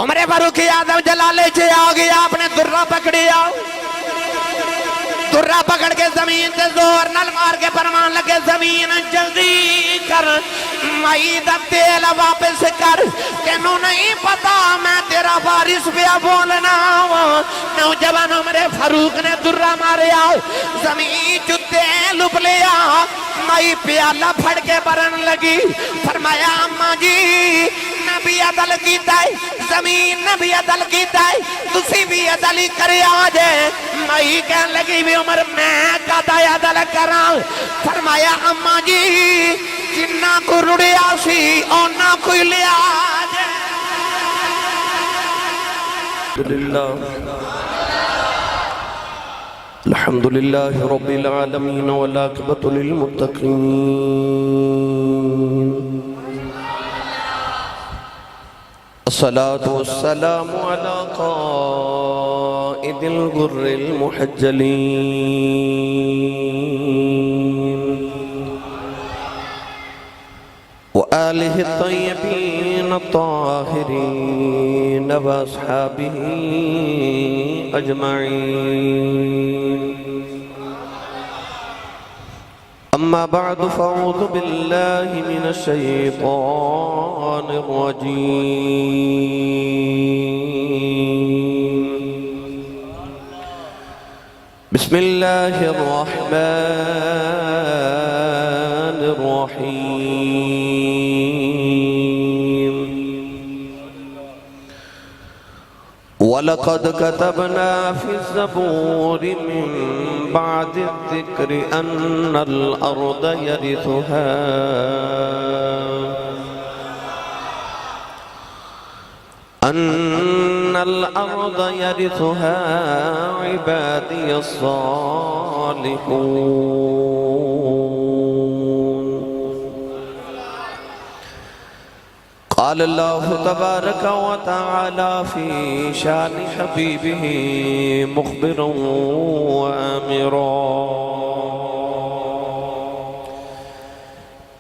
عمر فاروق اعظم جلالے چھے آ گیا، اپنے درہ پکڑیا، درہ پکڑ کے زمین سے زور نل مار کے فرمان لگے زمین جلدی کر، مائی دا تیل واپس کر، تینوں نہیں پتا میں تیرا وارث پہ بولنا ہوں۔ نوجوان عمر فاروق نے درہ ماریا، زمین جو تیل اپلیا، مائی پیالہ پھڑ کے برن لگی، فرمایا اماں جی نبی عدل کیتا ہے، زمین نبی عدل کیتا ہے، تسی بھی عدل ہی کرے آجے۔ مائی کہنے لگی بھی عمر میں کہتا ہے عدل کران، فرمایا اماں جی جنہ کو رڑیا سی اونا کوئی لے آجے۔ الحمدللہ رب العالمین والعاقبۃ للمتقین، الصلاة والسلام على قائد الغر المحجلين وآله الطيبين الطاهرين وأصحابه أجمعين. أما بعد فأعوذ بالله من الشيطان الرجيم. بسم الله الرحمن الرحيم. وَلَقَدْ كَتَبْنَا فِي الزَّبُورِ مِن بَعْدِ الذِّكْرِ أَنَّ الْأَرْضَ يَرِثُهَا عِبَادِيَ الصَّالِحُونَ. قال الله تبارك وتعالى في شان حبيبه مخبرا وآمرا: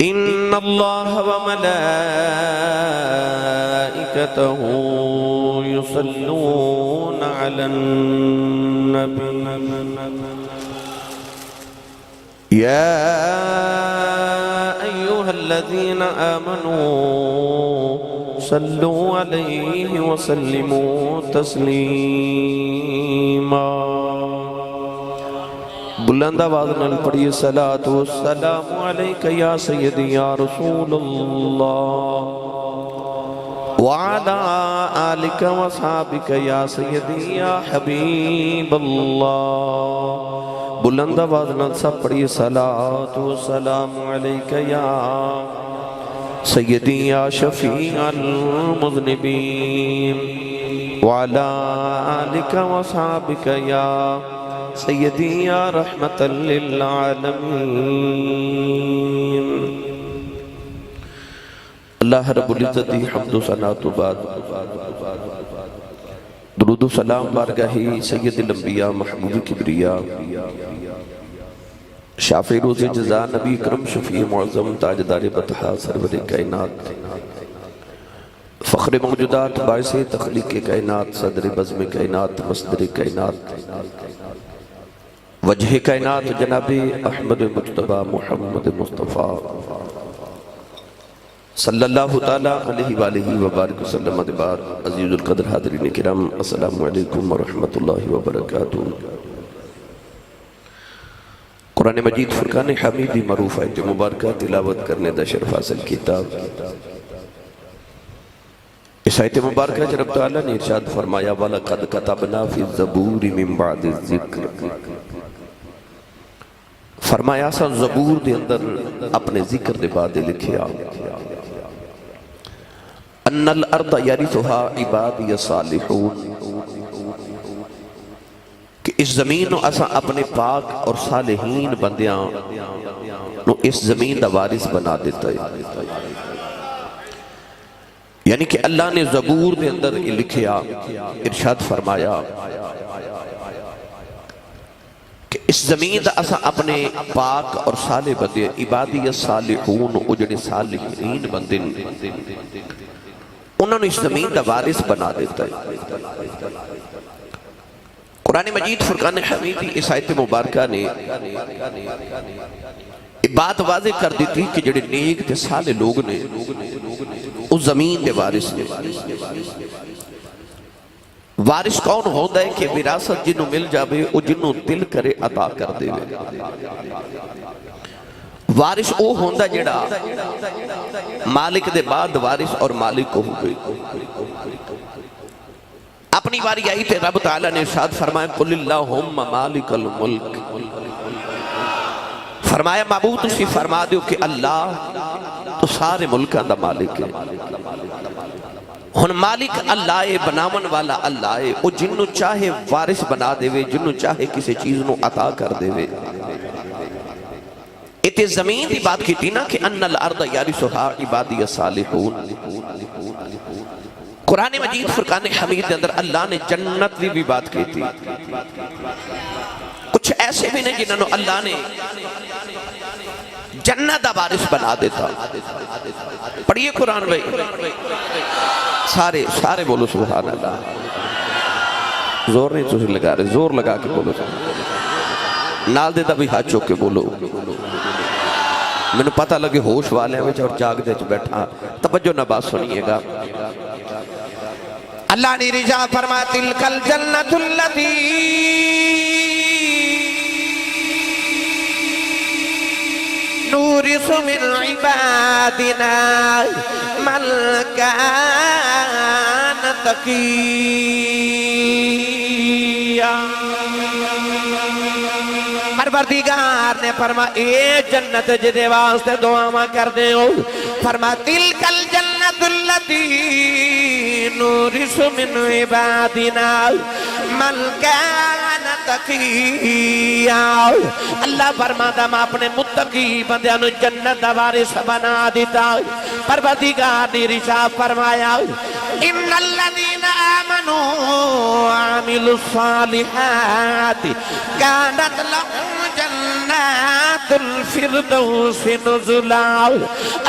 إن الله وملائكته يصلون على النبي يا أيها الذين آمنوا صلوا عليه وسلموا تسلیما. بلند آواز نال پڑھیے صلاۃ والسلام علیک یا سیدی یا رسول اللہ وعلی آلک وصحابک یا سیدی یا حبیب اللہ. بلند آواز نال سب پڑھیے صلاۃ والسلام علیک یا سیدی یا شفیع المذنبین وعلی آلک وصحابک یا سیدی یا رحمت للعالمین. اللہ رب العزت دی حمد و ثناء تو بعد درود و سلام بارگاہی سید الانبیاء محبوب کبریاء شافع روز جزا نبی اکرم شفیع معظم تاجدار بطحا سرور کائنات فخر موجودات باعث تخلیق کائنات صدر بزم کائنات مصدر کائنات وجہ کائنات جناب احمد مجتبی محمد مصطفیٰ صلی اللہ تعالیٰ علیہ وآلہ وبارک وسلم. ادبار عزیز القدر حاضرین کرام، السلام علیکم ورحمت اللہ وبرکاتہ. قرآن مجید فرقان حمیدی معروف آیت مبارکہ تلاوت کرنے دا شرف حاصل کتاب. اس آیت مبارکہ رب تعالیٰ نے ارشاد فرمایا وَلَقَدْ كَتَبْنَا فِي الزَّبُورِ مِن بَعْدِ الذِّكْرِ. فرمایا سا زبور دے اندر اپنے ذکر دے بعد لکھیا ان الارض یرثها عبادی الصالحون، کہ اس زمین نو اسا اپنے پاک اور صالحین بندیاں نو اس زمین دا وارث بنا دیتا ہے. یعنی کہ اللہ نے زبور دے اندر لکھیا، ارشاد فرمایا کہ اس زمین دا اسا اپنے پاک اور صالح بندے عبادی الصالحون اجڑے صالحین بندے انہوں نے اس زمین کا وارث بنا دیتا ہے۔ قرآن مجید فرقان حمید کی اس آیت مبارکہ نے بات واضح کر دی تھی کہ جڑے نیک تے سالے لوگ نے اس زمین دے وارث نے۔ وارث کون ہوتا ہے کہ وراثت جنوں مل جاوے او جنوں دل کرے عطا کر دے۔ وارث او ہوندہ جڑا مالک دے بعد وارث اور مالک کو ہوئے۔ اپنی باری آئی تے رب تعالیٰ نے ارشاد فرمایا قل اللہم مالک الملک، فرمایا معبود تسی فرما دیو کہ اللہ تو سارے ملکان دا مالک ہے۔ ہن مالک اللہ ہے، بناون والا اللہ ہے، وہ جنوں چاہے وارث بنا دے وے، جنوں چاہے کسی چیز نو عطا کر دے وے۔ اتے زمین دی بات کی تھی نا کہ ان الارض یارثھا عبادی الصالحون۔ قرآن مجید فرقان حمید کے اندر اللہ نے جنت بھی بات کی تھی۔ کچھ ایسے بھی نہیں جنہوں اللہ نے جنت دا وارث بنا دیتا۔ پڑھئے قرآن بھائی، سارے بولو سبحان اللہ۔ زور نہیں تسی لگا رہے، زور لگا کے بولو نال دیتا بھی ہاتھ چوک کے بولو۔ میں نے پتہ لگے ہوش والے ہیں اور جاگ دے چ بیٹھا، توجہ نہ بات سنیے گا۔ اللہ نے رجا فرمایا تلک الجنت التی نورث من عبادنا من کان تقیا۔ پروردگار نے فرمایا اے جنت جدے واسطے دعا کر دے ہو، فرمایا تلک الجنت التی نورث من عبادنا من کان تقیا۔ اللہ فرماتا میں اپنے متقی بندیاں نو جنت دا وارث بنا دیتا۔ پروردگار نے ارشاد فرمایا ان الذین آمنوا وعملوا الصالحات كانت لهم جنات الفردوس نزلا۔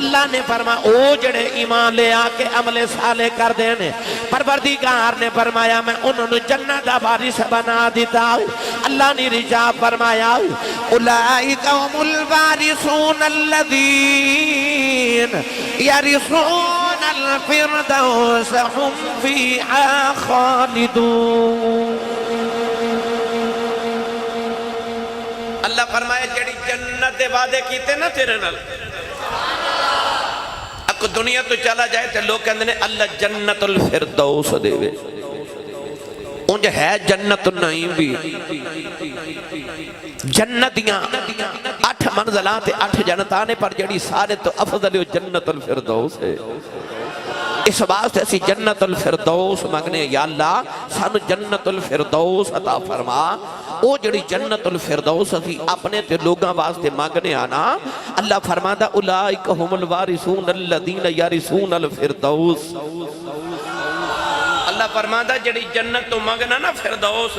اللہ نے فرمایا او جڑے ایمان لے آکے عمل صالح کر دینے، پروردگار نے فرمایا میں انہوں نے جنت دا وارث بنا دیتا۔ اللہ نے رجاب فرمایا اولئک هم الوارثون الذین یرثون الفردوس هم فیہا خالدون۔ اللہ فرمایا جڑی جنت دے وعدے کیتے نا تیرے نال، اکو دنیا تو چلا جائے تے لوگ کہندے نے اللہ جنت الفردوس دے وے، انج ہے جنت النعیم بھی۔ جنتیاں 8 منزلات 8 جنتانے پر جڑی سارے تو افضل جنت الفردوس ہے۔ اس واسطے اسی جنت الفردوس مانگنے یا اللہ سانو جنت الفردوس عطا فرما۔ او جڑی جنت الفردوس اسی اپنے تے لوگاں واسطے مانگنے آنا، اللہ فرماتا اولئک هم الوارثون الذین یرثون الفردوس۔ اللہ فرماتا جڑی جنت تو مانگنا نا فردوس،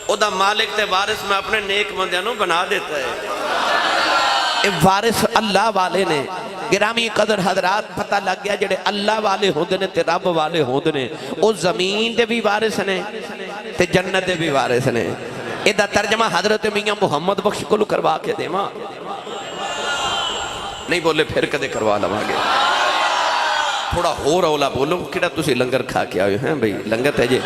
او دا مالک تے وارث میں اپنے نیک بندیاں بنا دیتا ہے۔ وارث اللہ والے نے گرامی قدر حضرات پتہ لگ گیا جڑے اللہ والے ہوندے نے تے رب والے ہوندے نے او زمین دے بھی وارث نے تے جنت دے بھی وارث نے۔ ایدہ ترجمہ حضرت میاں محمد بخش کو کروا کے دے ماں نہیں بولے پھر کدے کروا لوا گے تھوڑا ہو رولا بولو کیڑا تسی لنگر کھا کے آئے ہیں بھئی لنگر تے جے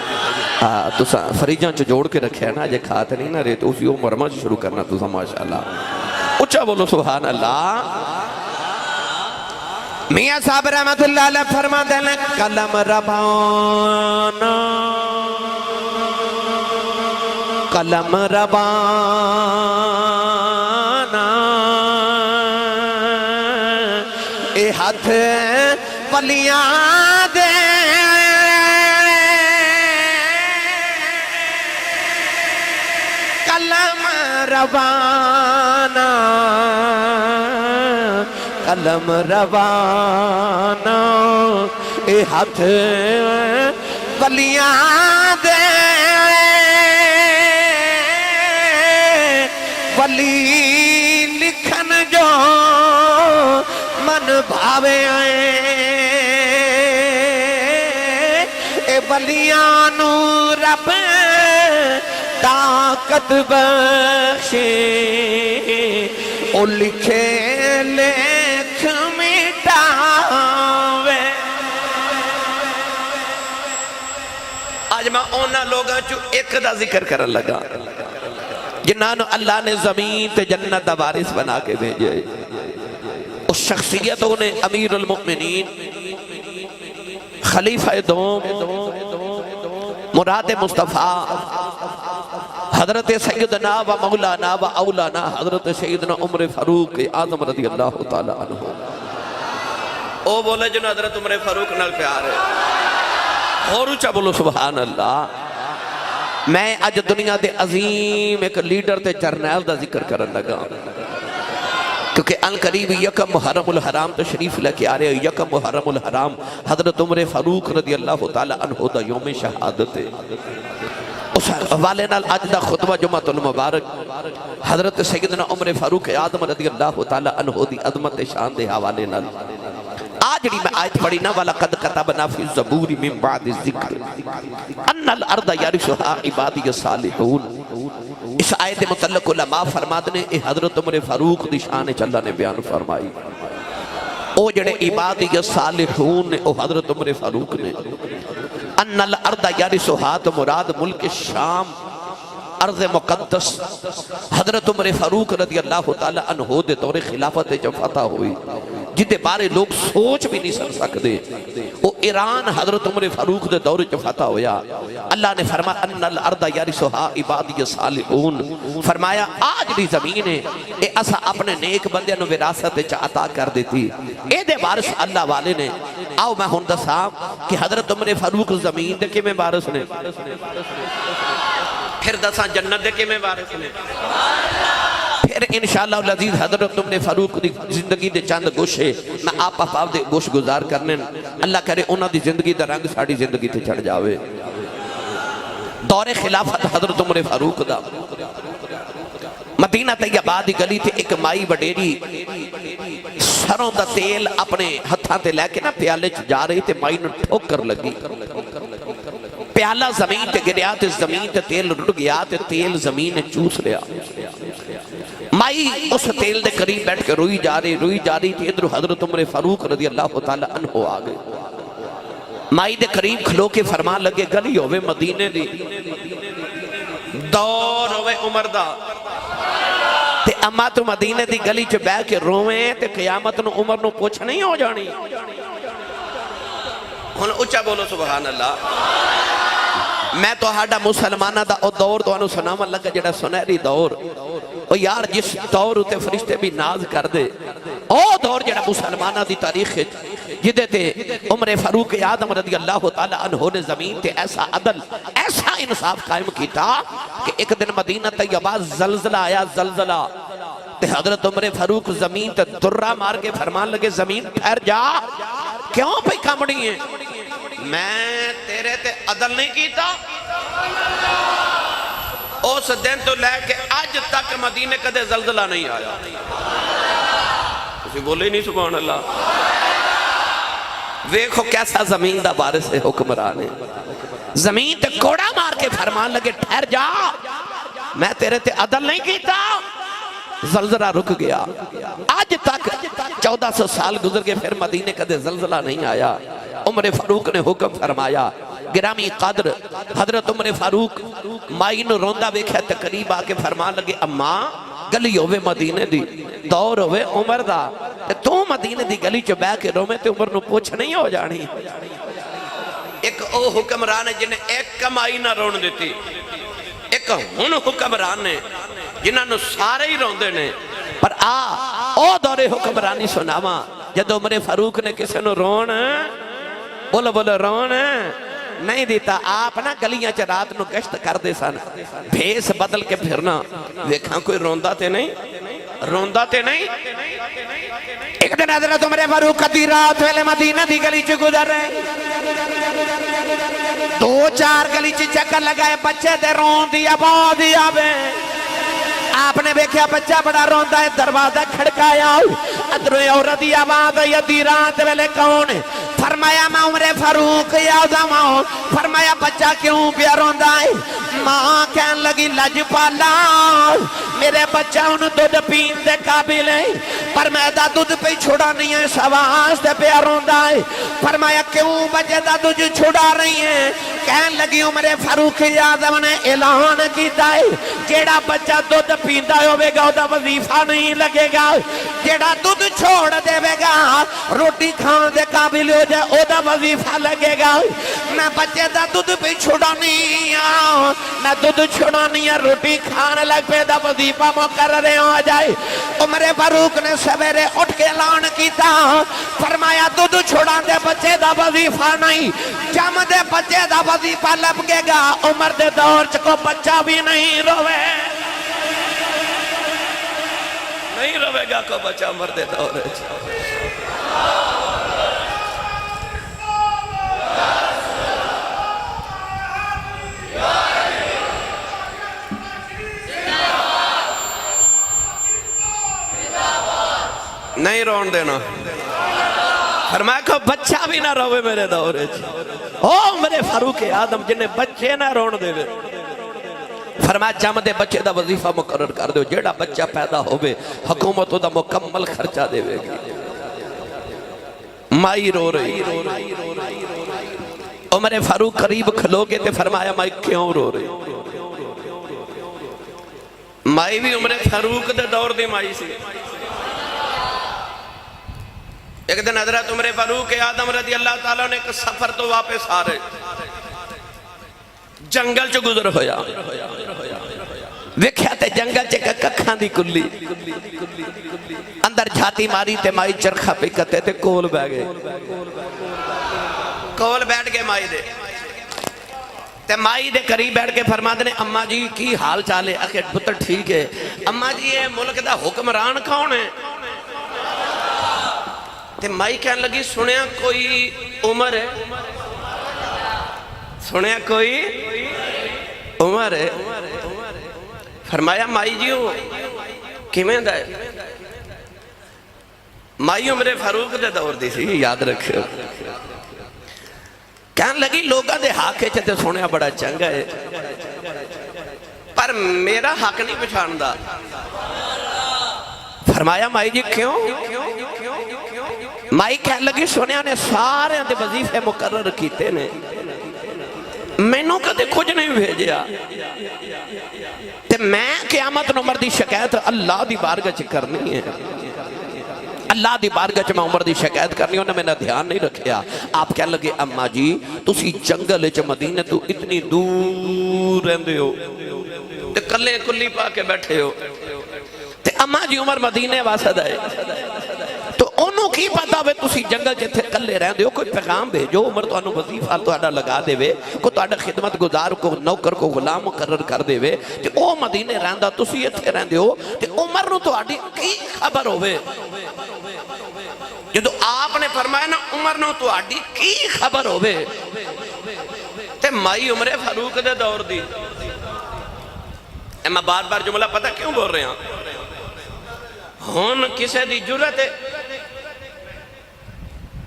تسا فریجاں چو جوڑ کے رکھے ہیں نا جے کھاتے نہیں نا رہے تو اسی مرمہ شروع کرنا تسا ماشاءاللہ اچھا بولو سبحان اللہ۔ میاں صاحب رحمت اللہ علیہ فرما دیں قلم ربانا قلم ربانا اے ہاتھ ولیاں دے قلم ربانا قلم روانا اے ہاتھ ولیاں دے ولی لکھن جو من بھاوے آئے بلیاں نو رب طاقت بخشے او لکھے لکھ مٹاوے آج میں اونا لوگاں چو ایک دا ذکر کرن لگا جنہاں نو اللہ نے زمین تے جنت دا وارث بنا کے بھیجے اس شخصیتوں نے امیر المؤمنین خلیفہ دوم مراد مصطفیٰ حضرت سیدنا و مولانا و اولانا حضرت سیدنا عمر فاروق اعظم رضی اللہ تعالیٰ عنہ او بولے جنہوں حضرت عمر فاروق نال پیار ہے اور اچھا بولو سبحان اللہ میں آج دنیا دے عظیم ایک لیڈر تے جرنیل دا ذکر کرن لگا کیونکہ القریب یکم محرم الحرام تشریف لے کے آ رہے ہیں یکم محرم الحرام حضرت عمر فاروق رضی اللہ تعالیٰ عنہ دا یوم شہادت ہے اس حوالے نال آج دا خطبہ جمعۃ المبارک حضرت سیدنا عمر فاروق اعظم رضی اللہ تعالیٰ عنہ دی عظمت شان دے حوالے نال آج جڑی میں آیت پڑھی نا وَلَقَدْ كَتَبْنَا فِي الزَّبُورِ مِن بَعْدِ الذِّكْرِ أَنَّ الْأَرْضَ يَرِثُهَا عِبَادِيَ الصَّالِحُونَ اس آیت متعلق علماء فرماد نے حضرت عمر فاروق دی شان اللہ نے بیان فرمائی او جڑے عبادی الصالحون نے او حضرت عمر فاروق نے ان الارض یرثها تو مراد ملک شام ارض مقدس حضرت عمر فاروق رضی اللہ تعالی عنہ دے دور خلافت جب فتح ہوئی جدے بارے لوگ سوچ بھی نہیں سن سکتے وہ ایران حضرت عمر فاروق دے دور جب فتح ہویا اللہ نے فرمایا ان الارض یرثها عبادی الصالحون فرمایا آج دی زمین ہے اے اسا اپنے نیک بندے نو وراثت وچ عطا کر دیتی اے دے وارث اللہ والے نے آؤ میں ہن دساں کہ حضرت عمر فاروق زمین دے کیویں وارث نے پھر دساں جنت دے کیویں وارث نے پھر انشاءاللہ العزیز حضرت عمر فاروق دی زندگی دے چند گوشے میں آپ آپ دے گوش گزار کرنے اللہ کرے انہاں دی زندگی دا رنگ ساڑی زندگی تے چڑھ جاوے دور خلافت حضرت عمر فاروق دا مدینہ طیبہ دی گلی تے ایک مائی وڈیری سروں دا تیل اپنے ہتھاں تے لے کے نا پیالے چ جا رہی تے مائی نو ٹھوکر لگی پیالہ زمین تے گریا تے زمین تے تیل رڑ گیا تے تیل زمین چوس لیا مائی اس تیل دے قریب بیٹھ کے روئی جا رہی تھی ادھر حضرت عمر فاروق رضی اللہ تعالیٰ عنہ آگئے مائی دے قریب کھلو کے فرمان لگے گلی ہوئے مدینے دی دور ہوئے عمر دا تے اما تو مدینے دی گلی چ بہ کے روئیں تے قیامت نو عمر نو پوچھ نہیں ہو جانی ہن اچھا بولو سبحان اللہ میں تو ہاڈا مسلمانہ دا او دور تو انو سناون لگا جڑا سنہری دور او یار جس دور تے فرشتے بھی ناز کر دے او دور جڑا مسلمانہ دی تاریخ جدے تے عمر فاروق اعظم رضی اللہ تعالی عنہ نے زمین تے ایسا عدل ایسا انصاف قائم کیتا کہ ایک دن مدینہ طیبہ زلزلہ آیا زلزلہ تے حضرت عمر فاروق زمین تے درہ مار کے فرمان لگے زمین ٹھہر جا کیوں پہ کامڑی ہیں میں تیرے تے عدل نہیں کیتا اس دن تو لے کے آج تک مدینے کدے زلزلہ نہیں آیا کسی بولے نہیں سبحان اللہ ویکھو کیسا زمین دا وارث ہے حکمران ہے زمین تے کوڑا مار کے فرمان لگے ٹھہر جا میں تیرے تے عدل نہیں کیتا زلزلہ رک گیا آج تک 1400 سال گزر گئے پھر مدینے کدے زلزلہ نہیں آیا عمر فاروق نے حکم فرمایا گرامی قدر حضرت عمر فاروق مائی نو روندہ ویکھا تقریب آکے فرمان لگے اماں گلی ہوئے مدینے دی دور ہوئے عمر دا تو مدینے دی گلی چو بے کے رومے تے عمر نو پوچھ نہیں ہو جانی ایک او حکمران ہے جنہیں ایک کمائی نہ رون دیتی ایک ہن حکمران ہے جنہاں نو سارے ہی روندے نے پر او دور حکمرانی سناواں جد عمر فاروق نے کسے نو رون بولو بولو رون نہیں دیتا آپ نا گلیاں چ رات نو گشت کر دے سن بھیس بدل کے پھرنا ویکھاں کوئی روندا تے نہیں ایک دن حضرت عمر فاروق دی رات ویلے مدینہ دی گلی چ گزر رہے 2-4 گلی چ چکر لگائے بچے دے رون دی آواز آوے آپ نے دیکھا بچہ بڑا روندا ہے دروازہ کھڑکایا ادھروں عورت دی آواز آئی ادھی رات ویلے کون فرمایا میں عمر فاروق اعظم ہوں. فرمایا بچہ کیوں پیا روندا ہے؟ ماں کہن لگی لجپالا میرے بچہ انہوں دودھ پین دے قابل ہے پر میں دا دودھ پہ چھوڑا نہیں ہے سواز دے پیا روندا ہے. فرمایا کیوں بچے دا دودھ چھوڑا رہی ہے؟ کہن لگی عمر فاروق اعظم نے اعلان کیتا ہے جیڑا بچہ دودھ پیندا ہوے گا دا وظیفہ نہیں لگے گا، جیڑا دودھ چھوڑ دے گا روٹی کھان دے قابل ہو جائے او دا وظیفہ لگے گا. میں بچے دا دودھ پہ چھوڑا نہیں ہوں، میں دودھ چھوڑا نہیں ہوں، روٹی کھان لگ پہ دا وظیفہ مقرر ہو جائے. عمر فاروق نے سویرے اٹھ کے اعلان کیتا فرمایا دودھ چھوڑا دے بچے دا وظیفہ نہیں، جم دے بچے دا وظیفہ لگے گا. عمر دے دور چ کو بچہ بھی نہیں روے، نہیں روے گا کو بچہ عمر دے دور چ. نہیں رون دینا. فرمایا کہ بچہ بھی نہ روے میرے دورے چ. او میرے فاروق اعظم جنہیں بچے نہ رون دے. فرمایا جم دے بچے دا وظیفہ مقرر کر دو، جیڑا بچہ پیدا ہوئے حکومت دا مکمل خرچہ دے گی. مائی رو رہی. عمر فاروق قریب کھلو گے تے فرمایا مائی کیوں رو رہی؟ مائی بھی عمر فاروق دے دور دی مائی سی. ایک دن حضرت عمر فاروق اعظم رضی اللہ تعالیٰ نے ایک سفر تو واپس آ رہے جنگل چ گزر ہویا ویکھیا تے جنگل چ ککھاں دی کلی اندر جھاتی ماری تے مائی چرخا پہ کتے تے کول بہ گئے. کول بیٹھ گئے مائی دے تے مائی دے قریب بیٹھ کے فرماتے نے اماں جی کی حال چال ہے؟ آخر پتر ٹھیک ہے. اماں جی یہ ملک دا حکمران کون ہے؟ تے مائی کہنے لگی سنیا کوئی عمر ہے، سنیا کوئی عمر ہے. فرمایا مائی جی ہو کیمیں دا ہے؟ مائی عمر فاروق دے دور دی سی، یاد رکھو. کہنے لگی لوگاں دے حق ہے چاہتے سنیا بڑا چنگا ہے پر میرا حق نہیں پچھاندہ. فرمایا مائی جی کیوں؟ مائی کہنے لگی سنیا نے سارے دے وظیفے مقرر کیتے نے، میں نو کدے کچھ نہیں بھیجیا تے میں قیامت نمبر دی شکایت اللہ دی بارگاہ چ کرنی ہے. اللہ دی بارگاہ چ میں عمر دی شکایت کرنی انہیں میں نے دھیان نہیں رکھیا. آپ کہنے لگے اماں جی تسی جنگل چ مدینے تو اتنی دور رہندے ہو تے کلے کلی پا کے بیٹھے ہو تے اماں جی عمر مدینے واسد ہے تو انہوں کی پتا ہوئے تسی جنگل جتھے کلے رہن دے ہو کوئی پیغام بھیجو عمر تو انہوں وظیفہ تو اڈا لگا دے وے کو تو اڈا خدمت گزار کو نوکر کو غلام مقرر کر دے وے تے او مدینے رہن دا تسی اتھے رہن دے ہو تے عمر نو تو اڈی کی خبر ہوئے. جدو آپ نے فرمایا نا عمر نو تو اڈی کی خبر ہوئے تے مائی عمر فاروق دے دور دی. میں بار بار جملہ پتہ کیوں بول رہے ہیں؟ ہون کسے دی جرت ہے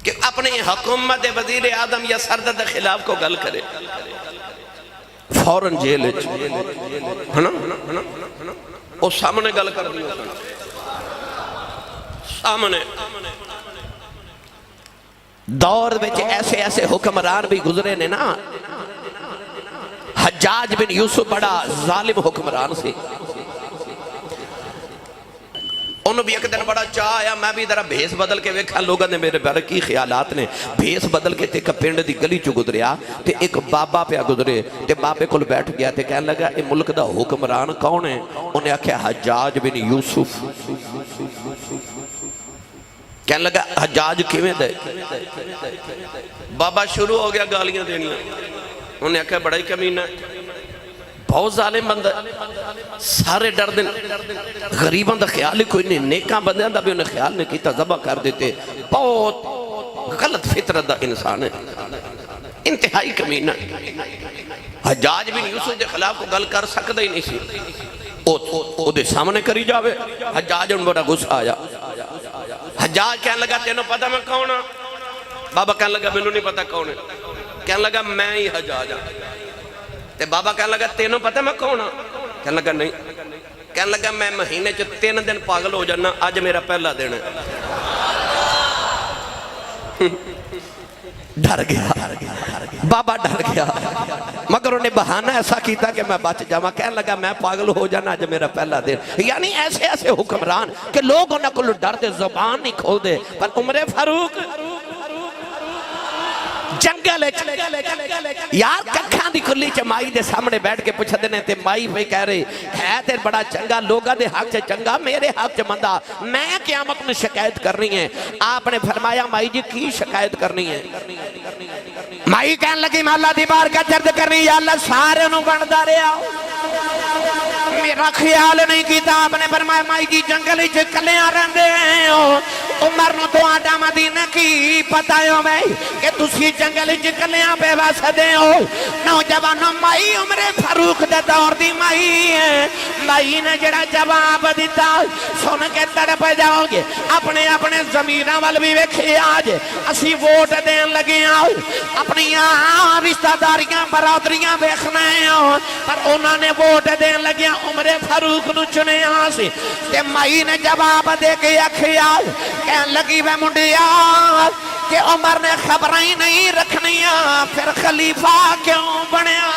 کہ اپنی حکومت وزیر اعظم یا سردر خلاف کو گل کرے فوراں جیل ہے نا وہ سامنے گل کر دی سامنے. دور میں ایسے ایسے حکمران بھی گزرے نے نا. حجاج بن یوسف بڑا ظالم حکمران سی، انہوں بھی ایک دن بڑا چاہ آیا میں بھی ذرا بھیس بدل کے ویکھا لوگوں نے میرے بارے کی خیالات نے. بھیس بدل کے تے ایک پنڈ دی گلی چو گزریا تے ایک بابا پہ گزرے تے بابے کول بیٹھ گیا تے کہنے لگا اے ملک دا حکمران کون ہے؟ انہیں آکھیا حجاج بن یوسف. کہنے لگا حجاج کیویں دے؟ بابا شروع ہو گیا گالیاں دینیاں. انہیں آکھیا بڑا ہی کمینہ بہت ظالم بندہ سارے ڈر دن غریباں دا خیال ہی کوئی نہیں، نیکاں بندیاں دا بھی انہیں خیال نہیں کیتا ذبح کر دیتے. بہت غلط فطرت دا انسان ہے، انتہائی کمینہ. حجاج بن یوسف دے خلاف کو گل کر سکتا ہی نہیں سی. او دے سامنے کری جاوے. حجاج ان بڑا غصہ آیا. حجاج کہنے لگا تینوں پتہ میں کون ہوں؟ بابا کہنے لگا مینوں نہیں پتا کون ہے. کہنے لگا میں ہی حجاج ہاں. تے بابا کہنے لگا تینوں پتا میں کون ہاں؟ کہنے لگا نہیں. کہنے لگا میں مہینے چ 3 دن پاگل ہو جانا, اج میرا پہلا دن ہے. ڈر گیا بابا, ڈر گیا, مگر انہیں بہانہ ایسا کیتا کہ میں بچ جاواں. کہنے لگا میں پاگل ہو جانا, اج میرا پہلا دن. یعنی ایسے ایسے حکمران کہ لوگ انہاں کو ڈر دے, زبان نہیں کھول دے. پر عمر فاروق جنگل یار ککھاں دی کلی چ مائی دے سامنے بیٹھ کے پوچھ دینے تے مائی پہ کہہ رہی ہے تے بڑا چنگا, لوگاں دے حق چ چنگا, میرے حق چ مندا, میں قیامت میں شکایت کرنی ہے. آپ نے فرمایا مائی جی کی شکایت کرنی ہے؟ مائی کہنے لگی میں اللہ دی بار کا درد کرنی, یا اللہ سارے نو بندا رہیا, میرا خیال نہیں کیتا. آپ نے فرمایا مائی جی جنگل چ کلیاں رہندے ہو, عمر نو تو آڈا مدینہ کی پتہ ہو بھائی کہ تسی جنگل چ کلیاں پہ وسدے ہو. نوجوانوں مائی عمر فاروق دے دور دی مائی ہے. مائی نے جڑا جواب دیتا سن کے تڑپ جاؤ گے. اپنے اپنے ضمیراں ول بھی ویکھے آج اسی ووٹ دین لگے ہاں, اپنی رشتہ داریاں برادریاں ویکھنا ہے, پر انہوں نے ووٹ دین لگے عمر فاروق نو چنے ہاں سی. تے مائی نے جواب دے کے آکھیا کہن لگی وے منڈیا کہ عمر نے خبریں ہی نہیں رکھنیاں, پھر خلیفہ کیوں بنیا؟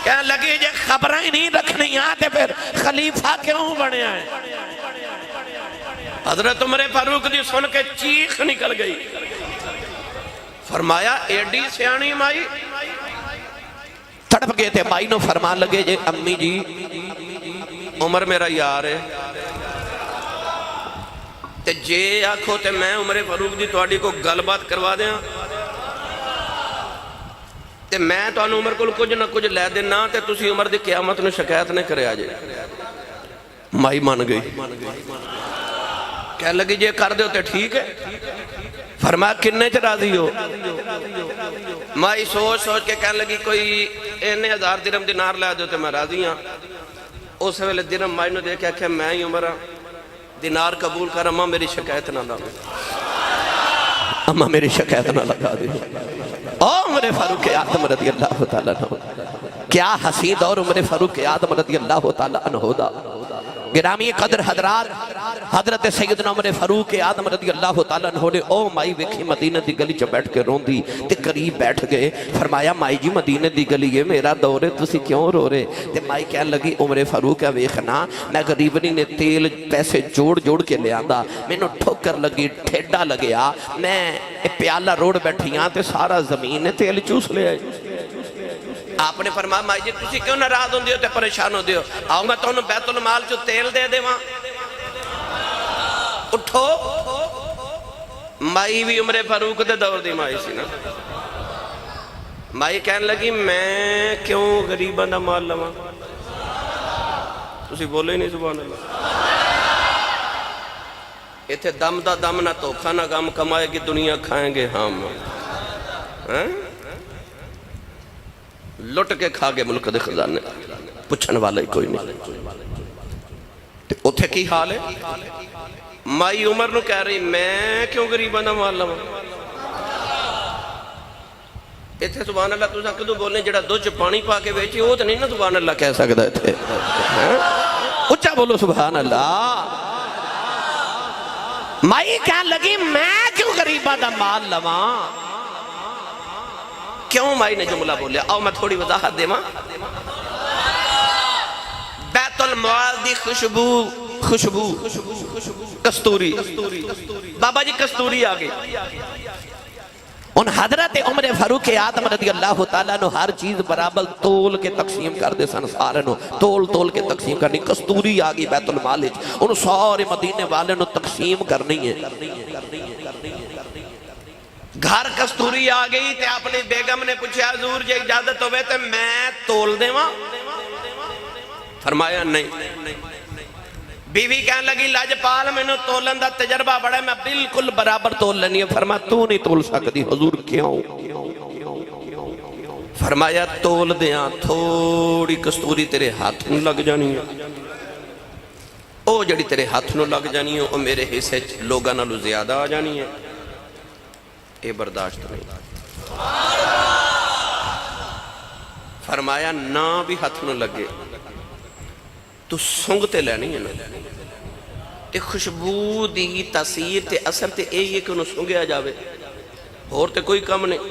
کہن لگی جے خبریں ہی نہیں رکھنیاں تے پھر خلیفہ کیوں بنیا ہے؟ حضرت عمر فاروق دی سن کے چیخ نکل گئی. فرمایا ایڈی سیانی مائی. تڑپ گئے تھے. مائی نو فرمان لگے جے امی جی عمر میرا یار ہے, تے جے آکھو تے میں عمر فاروق دی تواڈی کو گل بات کروا دیاں تے میں تو عمر کو کچھ نہ کچھ لے دینا تے تسی عمر دی قیامت نو شکایت نہیں کرے آجے. مائی مان گئی. کہہ لگی جے کر دیو تے ٹھیک ہے. فرمایا کنے چ راضی ہو؟ مائی سوچ سوچ کے کہنے لگی کوئی 1000 درہم دینار لے دیو تے میں راضی ہاں. اس ویلے درہم مائی نو دے کے آکھیا میں ہی عمر ہاں, دینار قبول کر, اماں میری شکایت نہ لگا, اماں میری شکایت نہ لگا دی. عمر فاروق اعظم رضی اللہ تعالیٰ عنہ, کیا حسین دور عمر فاروق اعظم رضی اللہ تعالیٰ عنہ دا. گرامی قدر حضرات, حضرت سیدنا عمر فاروق اعظم رضی اللہ تعالیٰ عنہ نے او مائی ویکھی مدینہ دی گلی چ بیٹھ کے رون دی تے قریب بیٹھ گئے. فرمایا مائی جی مدینہ دی گلی ہے, میرا دور ہے, تسی کیوں رو رہے؟ تے مائی کہنے لگی عمر فاروق ہے ویکھنا میں غریبنی نے تیل پیسے جوڑ کے لے آندا, مینوں ٹھوکر لگی, ٹھیڈا لگیا, میں پیالہ روڑ بیٹھیاں تے سارا زمین نے تیل چوس لے آئی. آپ نے فرمایا مائی جی تسی کیوں ناراض ہوندے ہو تے پریشان ہوندے ہو؟ آؤ میں تانوں بیت المال چوں تیل دے دیواں. اٹھو. مائی بھی عمر فاروق دے دور دی مائی سی نا. مائی کہنے لگی میں کیوں غریباں دا مال لواں؟ تسی بولے ہی نہیں سبحان اللہ. ایتھے دم دا دم نہ دھوکھا نہ غم, کمائے گی دنیا کھائیں گے ہم. لٹ کے کھا گے ملک دے خزانے, پوچھن والا ہی کوئی نہیں. اتھے کی حال ہے؟ مائی عمر نو کہہ رہی میں کیوں غریباں دا مال لواں. ایتھے سبحان اللہ تساں کدوں بولنے جڑا دودھ چ پانی پا کے ویچے وہ تے نہیں نا سبحان اللہ کہہ سکدا ایتھے. اچھا بولو سبحان اللہ. مائی کہنے لگی میں کیوں غریباں دا مال لواں؟ کیوں مائی نے جملہ بولیا؟ آؤ میں تھوڑی وضاحت دے ماں. بیت المال دی خوشبو کستوری, بابا جی کستوری آگئی. ان حضرت عمر فاروق اعظم رضی اللہ تعالیٰ نے ہر چیز برابر تول کے تقسیم کر دے سن, سارے نو تول کے تقسیم کرنی. کستوری آگئی بیت المال, ان سارے مدینے والے نو تقسیم کرنی ہے. گھر کستوری آگئی تے اپنی بیگم نے پوچھا حضور جے اجازت ہوئے تے میں تول دے ماں. فرمایا نہیں. بیوی کہنے لگی لاجپال میں نے تولن دا تجربہ بڑا, میں بالکل برابر تول لینی ہے. فرمایا تو نہیں تول سکتی. حضور کیوں؟ فرمایا تول دیاں تھوڑی کستوری تیرے ہاتھ میں لگ جانی ہے. او جڑی تیرے ہاتھ نو لگ جانی ہے او میرے حصے لوگاں نالوں زیادہ آ جانی ہے، اے برداشت نہیں۔ فرمایا نہ بھی ہاتھ نو لگے تو سنگتے لینی ہے نا، تے خوشبو دی تاثیر تے اثر تے اے یہ کہ انہوں سنگیا جاوے، اور تے کوئی کم نہیں،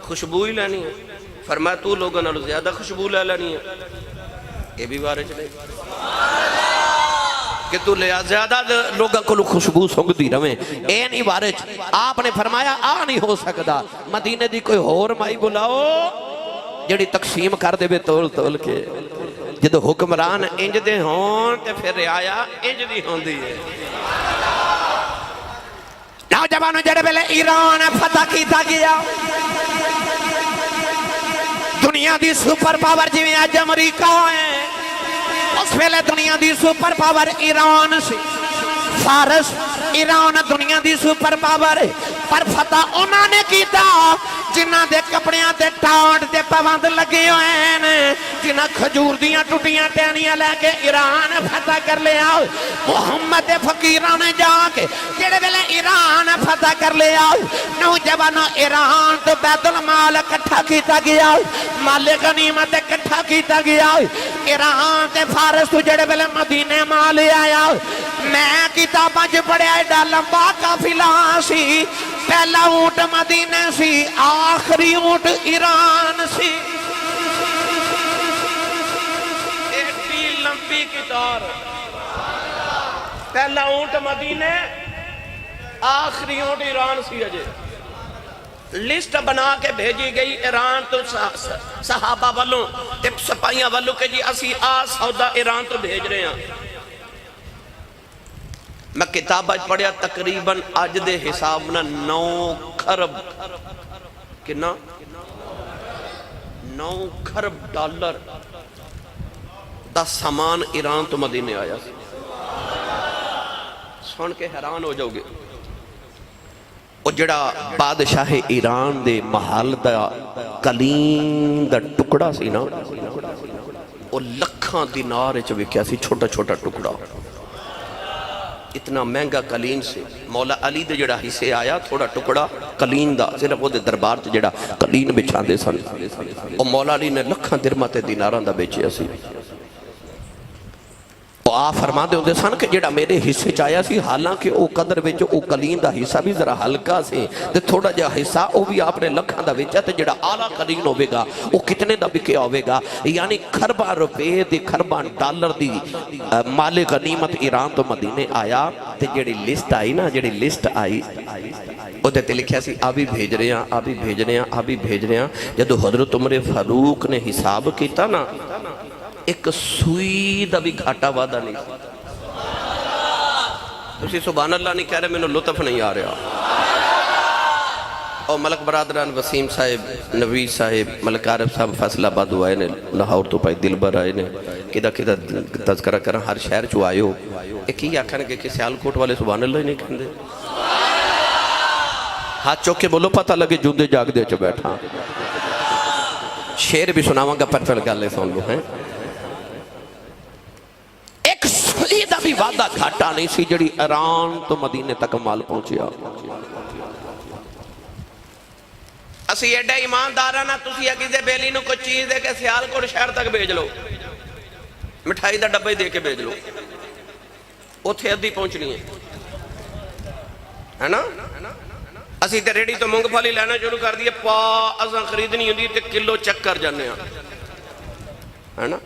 خوشبو ہی لینی ہے۔ فرمایا تو لوگاں نالوں زیادہ خوشبو لے لینی ہے، یہ بھی بارے چلے کہ تو لیا زیادہ لوگاں کو خوشبو سنگ دی رویں، اے نہیں بارے چلے۔ آپ نے فرمایا آ نہیں ہو سکتا، مدینے دی کوئی اور مائی بلاؤ جڑی تقسیم کر دے بے تول تول کے، جدو حکمران انج دے ہون تے پھر رعایا انج دی ہون دی ہے۔ نوجوانوں جڑے ویلے ایران فتح کیتا گیا، دنیا دی سپر پاور جویں اج امریکہ ہے، اس ویلے دنیا دی سپر پاور ایران سی، فارس ایران دنیا دی سپر پاور ہے، پر فتح انہاں نے کیتا جنہ دے کپڑیاں تے ٹاٹ تے پابند لگے ہوئے ہیں، جنہ کھجور دیاں ٹوٹیاں ٹہنیاں لے کے ایران فتح کر لیا، محمد فقیران نے جا کے جڑے ویلے ایران فتح کر لیا، نوجوانوں ایران تو بیت المال اکٹھا کیتا گیا، مال غنیمت اکٹھا کیتا گیا، ایران تے فارس تو جڑے ویلے مدینے مال آیا۔ میں کتاباں چ پڑھیا ایڈا لمبا قافلہ سی، پہلا اونٹ مدینے سی، آخری اونٹ ایران سی۔ ایڈی لمبی کتار، پہلا اونٹ مدینے، آخری اونٹ ایران سی۔ اجے لسٹ بنا کے بھیجی گئی ایران تو صحابہ والوں تے سپاہیاں والوں کہ جی اسی آ سودا ایران تو بھیج رہے ہیں۔ میں کتابہ پڑھیا تقریباً آج دے حساب نہ 9 کھرب کنا 9 کھرب ڈالر دا سامان ایران تو مدینے آیا، سن کے حیران ہو جاؤ گے۔ وہ جڑا بادشاہ ایران دے محل دا کلیم دا ٹکڑا سی نا، وہ لکھاں دینار چ وکیا سی، چھوٹا چھوٹا ٹکڑا، اتنا مہنگا کلین سے۔ مولا علی دے جڑا حصے آیا تھوڑا ٹکڑا کلین دا، صرف وہ دے دربار تے جڑا کلین بچھان دے سن، اور مولا علی نے لکھاں درمہ تے دیناراں دا بیچیا سی۔ وہ آپ فرما دے ہوندے سن کہ جڑا میرے حصے چاہیا سی، حالانکہ او قدر وچ او کلین دا حصہ بھی ذرا ہلکا سے، تے تھوڑا جا حصہ او بھی آپ نے لکھاں دا بیچا، تے جڑا آلہ کلین ہوئے گا او کتنے دا بکیا ہوئے گا، یعنی کھرباں روپے دی کھرباں ڈالر دی مال غنیمت ایران تو مدینے آیا۔ تے جڑی لسٹ آئی نا، جڑی لسٹ آئی او تے لکھیا سی آ بھی بھیج رہے ہیں، آ بھی بھیج رہے ہیں، آ بھی بھیج رہے ہیں۔ جدو حضرت عمر فاروق نے حساب کیتا نا، ایک سوئی دا بھی گھاٹا وعدہ نہیں۔ تسی سبحان اللہ نہیں کہہ رہے، میں نے لطف نہیں آ رہا۔ اور ملک برادران وسیم صاحب، نوی صاحب، ملک عارف صاحب فیصل آباد ہوئے نے، لاہور تو پائی دل بر آئے نے، کدہ کدہ تذکرہ کریں ہر شہر چو آئے ہو۔ ایک ہی آکھانے کہ سیالکوٹ والے سبحان اللہ ہی نہیں کہندے، ہاتھ چوک کے بولو پتہ لگے جوندے جاگ دے چو بیٹھا۔ شیر بھی سناواں گا پر گا لے سن لو ہیں۔ ایک سوئی دا بھی وعدہ گھاٹا نہیں سی جڑی ایران تو مدینے تک مال پہنچیا۔ اسی ایڈا ایماندارانا تسی اگیزے بیلی نو کوئی چیز دے کے سیالکوٹ شہر تک بھیج لو، مٹھائی دا ڈبے دے کے بھیج لو، اتھے ادھی پہنچنی ہے نا۔ اسی تے ریڈی تو مونگ پھلی لینا شروع کر دیئے، پا ازاں خریدنی ہوندی تے کلو چک کر جانے ہے نا۔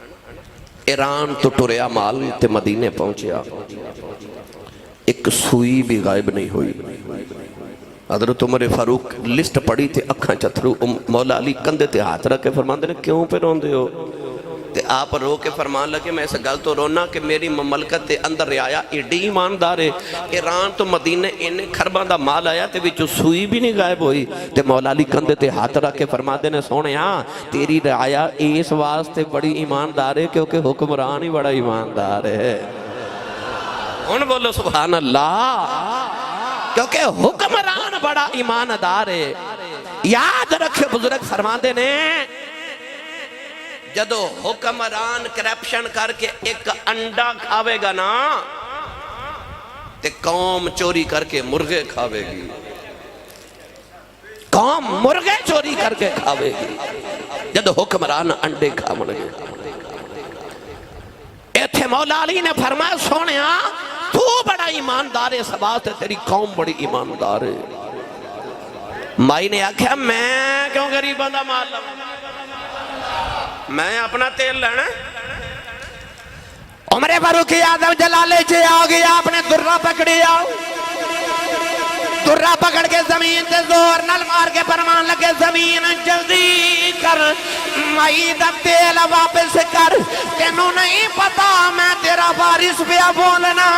ایران تو ٹریا مال تے مدینے پہنچیا، ایک سوئی بھی غائب نہیں ہوئی۔ حضرت عمر فاروق لسٹ پڑی تھے، اکھاں چتھرو، مولا علی کندے تے ہاتھ رکھ کے فرمان دے کیوں پہ رون دے ہو؟ تے آپ رو کے فرمان لگے میں ایسا گل تو رونا کہ میری مملکت دے اندر رعایا ایڈی ایماندار ہے، ایران تو مدینے انہیں کھربان دا مال آیا تے وچو سوئی بھی نہیں غائب ہوئی۔ تے مولا علی کندے تے ہاتھ رکھ کے فرمان دے سونے ہاں تیری رعایا اس واسطے بڑی ایماندار ہے کیونکہ حکمران ہی بڑا ایماندار ہے۔ ان بولو سبحان اللہ، کیونکہ حکمران بڑا ایماندار ہے۔ یاد رکھے بزرگ فرماندے نے جدو حکمران کرپشن کر کے ایک انڈا کھاوے گا نا تے قوم چوری کر کے مرغے کھاوے گی، قوم مرغے چوری کر کے کھاوے گی جد حکمران انڈے کھاون گے۔ ایتھے مولا علی نے فرمایا سونیا تو بڑا ایماندار ہے، سبات ہے تیری قوم بڑی ایماندار ہے۔ مائی نے آکھیا میں کیوں غریباں دا مال لوں، میں اپنا تیل لینا۔ عمر فاروق اعظم جلالے چے آ گیا، آپ نے درہ پکڑیا، درہ پکڑ کے زمین تے زور نل مار کے فرمان لگے زمین جلدی کر، مائی دا تیل واپس کر، تینوں نہیں پتا میں تیرا وارث پیا بولنا۔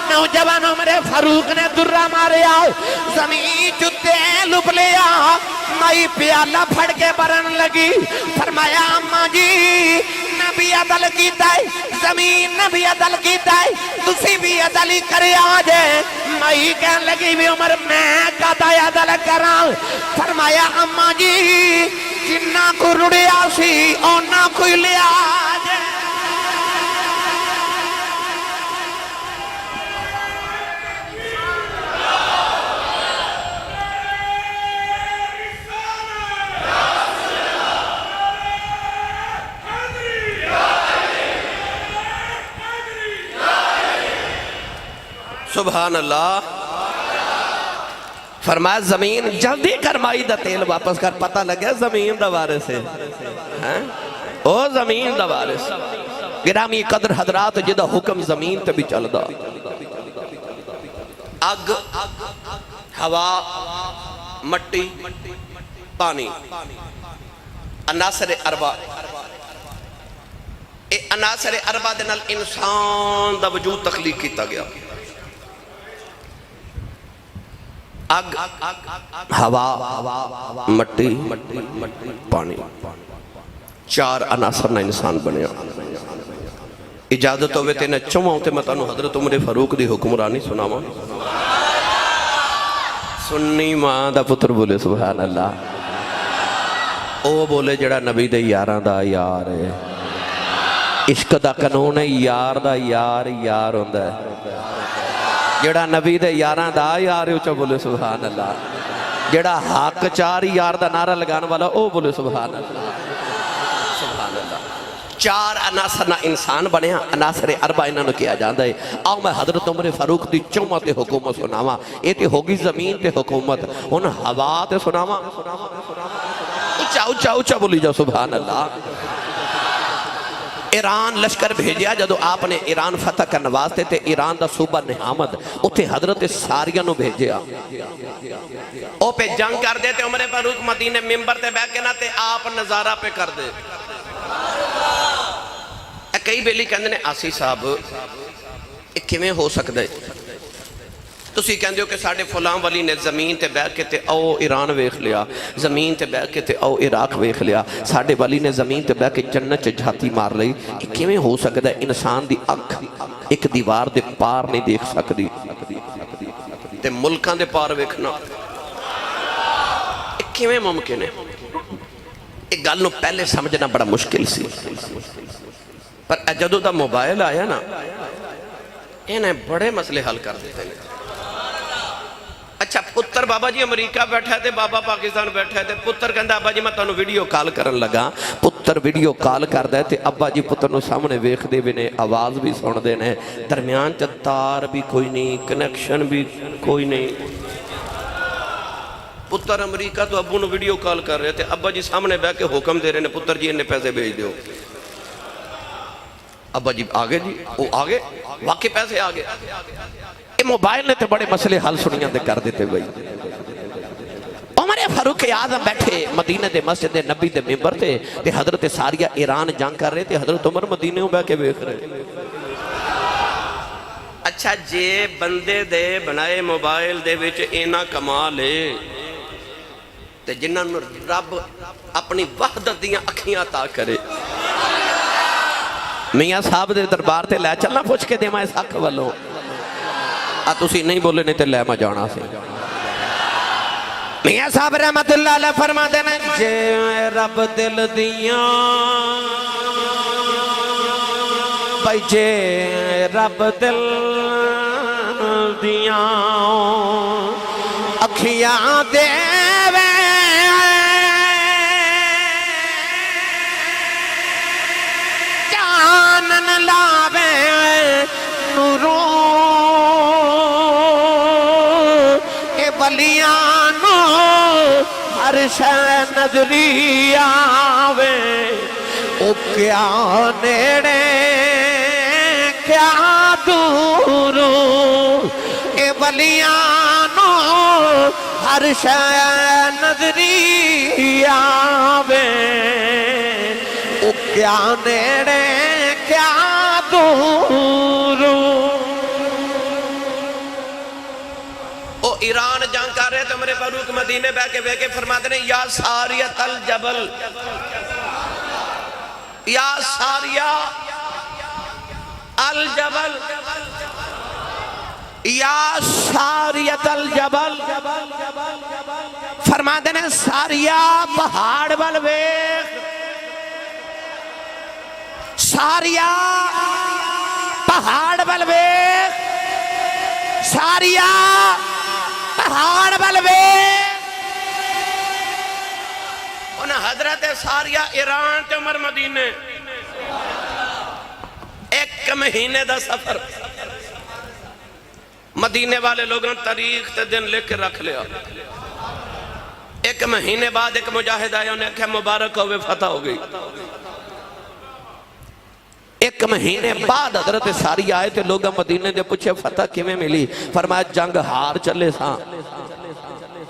نوجوان عمر فاروق نے درہ ماریا، زمین جو تیل اپلیا، مائی پیالہ پھڑ کے برن لگی، فرمایا اماں جی نبی عدل کیتا ہے، زمین نبی عدل کیتا ہے، تسی بھی عدل ہی کرے آجے۔ مائی کہن لگی بھی عمر میں کہتا ہے عدل کران، فرمایا اماں جی جنہ کو رڑیا سی اونا کوئی لیا آجے۔ سبحان اللہ۔ فرمایا زمین جلدی کر، مائی دا تیل واپس کر، پتہ لگیا زمین دا وارث ہے، او زمین دا وارث۔ گرامی قدر حضرات جدہ حکم زمین تے بھی چل دا، اگ، ہوا، مٹی، پانی، عناصر اربع، اے عناصر اربع دے نال انسان دا وجود تخلیق کیتا گیا۔ اگ، ہوا، مٹی، پانی، چار عناصر نہ انسان بنیا۔ اجازت ہوئے تے نہ چوہاں تے میں تانوں حضرت عمر فاروق دی حکمرانی سناواں۔ سنی ماں دا پتر بولے سبحان اللہ، او بولے جڑا نبی دے یاراں دا یار ہے، عشق دا قانون ہے یار دا یار یار ہوندا ہے، جڑا نبی دے یاراں دا یار ہے اچھا بولے سبحان اللہ، جڑا حق چار یار دا نعرہ لگان والا او بولے سبحان اللہ، سبحان اللہ۔ چار عناصر نہ انسان بنیا، عناصر اربع انہوں نے کیا جاندہ ہے۔ آؤ میں حضرت عمر فاروق دی چومہ تے حکومت سناواں، اے تے ہوگی زمین تے حکومت، ان ہوا تے سناواں، اچھا اچھا اچھا بولی جاؤ سبحان اللہ۔ ایران لشکر بھیجیا، جدو آپ نے ایران فتح کرنے واسطے تے ایران دا صوبہ نحامد اتھے حضرت ساریہ نو بھیجیا، او پہ جنگ کر دے تے عمر فاروق مدینے ممبر تے بیٹھ کے نہ تے آپ نظارہ پہ کر دے۔ کئی بیلی کہندے نے آسی صاحب ایک کیویں ہو سکتا ہے، تسی کہندے ہو کہ ساڑھے فلان ولی نے زمین تے بیٹھ کے تے او ایران ویکھ لیا، زمین تے بیٹھ کے تے او عراق ویکھ لیا، ساڑھے ولی نے زمین تے بیٹھ کے جنت چ جھاتی مار لئی، یہ کیویں ہو سکتا ہے؟ انسان دی اکھ ایک دیوار دے پار نہیں دیکھ سکتی تے ملکان دے پار ویکھنا یہ کیویں ممکن ہے؟ ایک گل نو پہلے سمجھنا بڑا مشکل سی، پر جدوں دا موبائل آیا نا انہیں بڑے مسئلے حل کر دیتے ہیں۔ اچھا پتر بابا جی امریکہ بیٹھا ہے تے بابا پاکستان بیٹھا ہے تے پتر کہندہ ابا جی میں تانوں ویڈیو کال کرن لگا، پتر ویڈیو کال کر دے تے ابا جی پتر نو سامنے ویکھ دے بھی نے، آواز بھی سن دے نے، درمیان چا تار بھی کوئی نہیں، کنیکشن بھی کوئی نہیں۔ پتر امریکہ تو ابو نو ویڈیو کال کر رہے تھے، ابا جی سامنے بیٹھ کے حکم دے رہے نے پتر جی انہیں پیسے بھیج دیو، ابا جی آگے جی وہ آگے واقعی پیسے آگے۔ یہ موبائل نے تے بڑے مسئلے حل سنیاں دے کر دیتے بھئی۔ عمر فاروق اعظم بیٹھے مدینہ دے مسجد نبی دے ممبر تھے تے حضرت ساریہ ایران جنگ کر رہے تھے، حضرت عمر مدینہ ہوں بیٹھ کے بیٹھ رہے۔ اچھا جے بندے دے بنائے موبائل دے وچ اینا کمال ہے تے جنہاں نو رب اپنی وحدت دیاں اکھیاں عطا کرے، میاں صاحب دے دربار تے لے چلنا پوچھ کے دے میں اس حق والوں تسی نہیں بولے نہیں تے لے میں جانا سے۔ میاں صاحب رحمت اللہ علیہ فرما دینا جے رب دل دیاں بھائی جے رب دل دیاں اکھیاں دے جانن لاوے نوروں اے ولیاں نو ہر شے نظری آوے او کیا نیڑے کیا دوروں اے ولیاں نو ہر شے نظری آوے او کیا نیڑے کیا دوروں او ایران جنگ کر رہے تھے عمر فاروق مدینے بہ کے فرماتے ہیں یا ساریت الجبل یا ساریہ الجبل یا ساریت الجبل فرماتے ہیں ساریہ پہاڑ والویخ ساریہ پہاڑ والویخ ساریہ پہاڑ والویخ انہیں حضرت ساریہ ایران تے عمر مدینے ایک مہینے دا سفر مدینے والے لوگوں تاریخ تے دن لکھ کے رکھ لیا ایک مہینے بعد ایک مجاہد آیا انہیں کہا مبارک ہوئے فتح ہو گئی ایک مہینے بعد حضرت ساریہ آئے تھے لوگوں مدینے دے پوچھے فتح کیویں ملی فرمایا جنگ ہار چلے ساں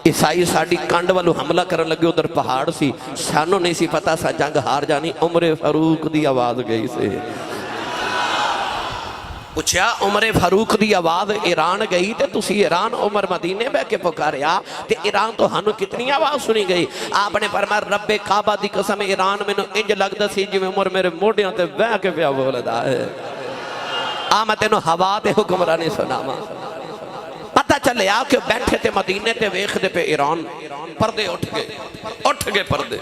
عیسائی ساڑی کانڈ والو حملہ کرن لگے ادھر پہاڑ سی سانو نہیں سی پتا سا جنگ ہار جانی عمر فاروق دی آواز گئی سے پوچھا عمر فاروق دی آواز ایران گئی تے تسی ایران عمر مدینے بے کے پکاریا تے ایران تو ہنو کتنی آواز سنی گئی آپ نے فرمایا رب کعبہ دی قسم ایران میں نو انج لگدا سی جو عمر میرے موڑیاں تے بے کے پیا بولدا ہے آمتے نو ہوا تے حکمرانی سناما پتہ چلے آ کہ بیٹھے تے مدینے تے ویخ دے پہ ایران پردے اٹھ گئے پردے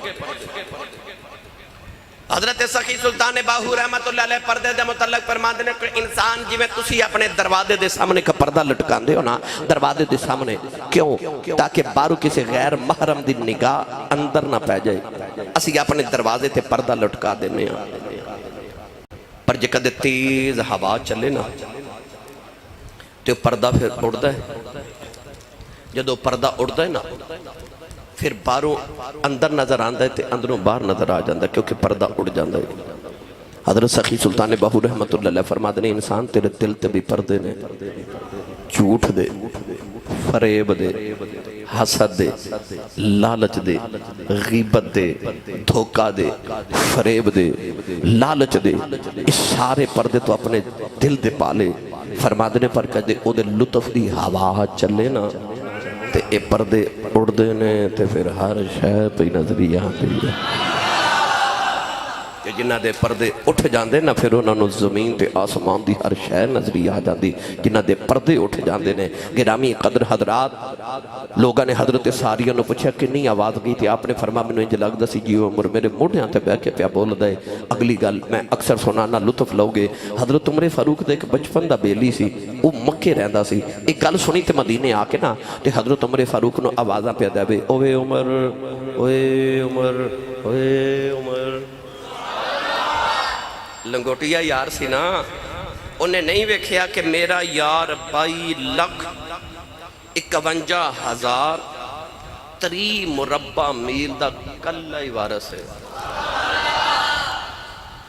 حضرت سخی سلطان باہو رحمت اللہ علیہ پردے دے متعلق فرماتے ہیں کہ انسان جی میں تسی اپنے دروازے دے سامنے کا پردہ لٹکان دے ہو نا دروازے دے سامنے کیوں تاکہ بارو کسی غیر محرم دی نگاہ اندر نہ پہ جائے اسی اپنے دروازے تے پردہ لٹکا دینے ہیں پر جے کدے تیز ہوا چلے نا تو پردہ پھر اڑتا ہے جدو پردہ اڑتا ہے نا پھر باہروں اندر نظر آندہ ہے تے اندروں باہر نظر آ جاندہ ہے کیونکہ پردہ اڑ جاندہ ہے حضرت سخی سلطان باہو رحمت اللہ علیہ فرماتے ہیں انسان تیرے دل تے بھی پردے نے جھوٹ دے فریب دے حسد دے لالچ دے غیبت دے دھوکہ دے فریب دے لالچ دے اس سارے پردے تو اپنے دل دے پالے فرماتے ہیں پر کہتے او دے لطف دی ہوا چلے نا تے اے پردے اڑ دینے تے پھر ہر شے پہ نظری یہاں پہ کہ جنہ دے پردے اٹھ جاندے نا پھر انہوں نے زمین تے آسمان دی ہر شے نظری آ جاندی جنہ دے پردے اٹھ جاندے نے گرامی قدر حضرات لوگاں نے حضرت ساریہ نے پوچھا کنی آواز گئی تھی آپ نے فرما میں نے انج لگدا سی جیو عمر میرے موڑیاں تے بہ کے پیا بول دے اگلی گل میں اکثر سنانا لطف لو گے حضرت عمر فاروق دے ایک بچپن دا بیلی سی وہ مکے رہندا سی ایک گل سنی تے مدینے آ کے نا تے حضرت عمر فاروق نو آوازاں پیا دے اوے عمر اوے عمر اوے عمر لنگوٹیا یار سی نا انہیں نہیں ویکھیا کہ میرا یار 22,51,000 3 مربع میل دا کلہ ہی وارث ہے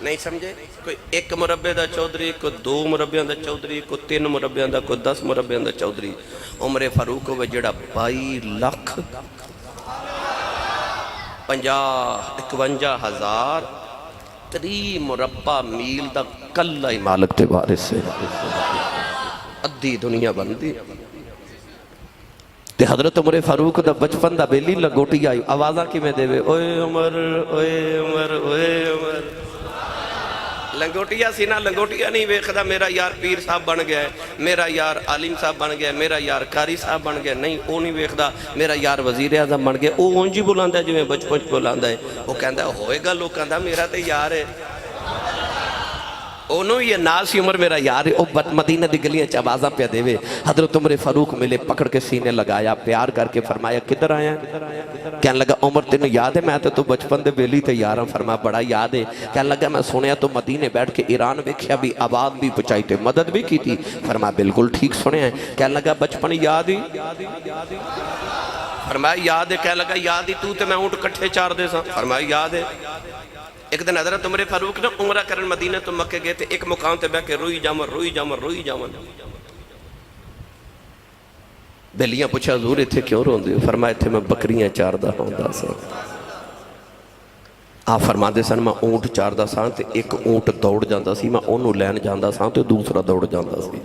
نہیں سمجھے کوئی 1 مربع دا چودھری کوئی 2 مربعوں دا چودھری کوئی 3 مربعوں دا کوئی 10 مربعوں دا چودھری عمر فاروق ہوئے جڑا 22,51,000 3 مربع میل دا کلہ ہی مالک تے وارث ہے ادھی دنیا بندی تے حضرت عمر فاروق دا بچپن دا بیلی لنگوٹی آئی آوازاں کی میں دے وے اوے عمر اوے عمر اوے عمر لنگوٹیا سی نا لنگوٹیا نہیں ویکھدا میرا یار پیر صاحب بن گیا ہے میرا یار عالم صاحب بن گیا ہے میرا یار قاری صاحب بن گیا نہیں وہ نہیں ویکھدا میرا یار وزیر اعظم بن گیا وہ اونجی بلاندا ہے جویں بچپن بلاندا ہے وہ کہندا ہوئے گا لوکاں دا میرا تے یار ہے انہوں یہ ناسی عمر میرا یار او مدینہ دی گلیاں چوازاں پہ دے وے حضرت عمر فاروق ملے پکڑ کے سینے لگایا پیار کر کے فرمایا کدھر آیا کہنے لگا عمر تینوں یاد ہے میں تو بچپن دے بیلی تے یاراں فرمایا بڑا یاد ہے کہنے لگا میں سنیا تو مدینے بیٹھ کے ایران ویکھیا بھی آواز بھی پہنچائی تے مدد بھی کی تھی فرمایا بالکل ٹھیک سنیا ہے کہنے لگا بچپن یاد ہی فرمایا یاد ہے کہنے لگا یاد ہی تو تے میں اونٹ کٹھے چار دے سا فرمایا یاد ہے ایک دن حضرت عمر فاروق نے عمرہ کرن مدینہ تو مکہ گئے تھے ایک مقام تے بیٹھ کے روئی جامن بیلیاں پوچھا حضور اتھے کیوں روندے ہو فرمایا اتھے میں بکریاں چاردہ ہوندا سا آپ فرما دے سن میں اونٹ چاردہ سا تے ایک اونٹ دوڑ جاندہ سی میں اونوں لین جاندہ سا تے دوسرا دوڑ جاندہ سی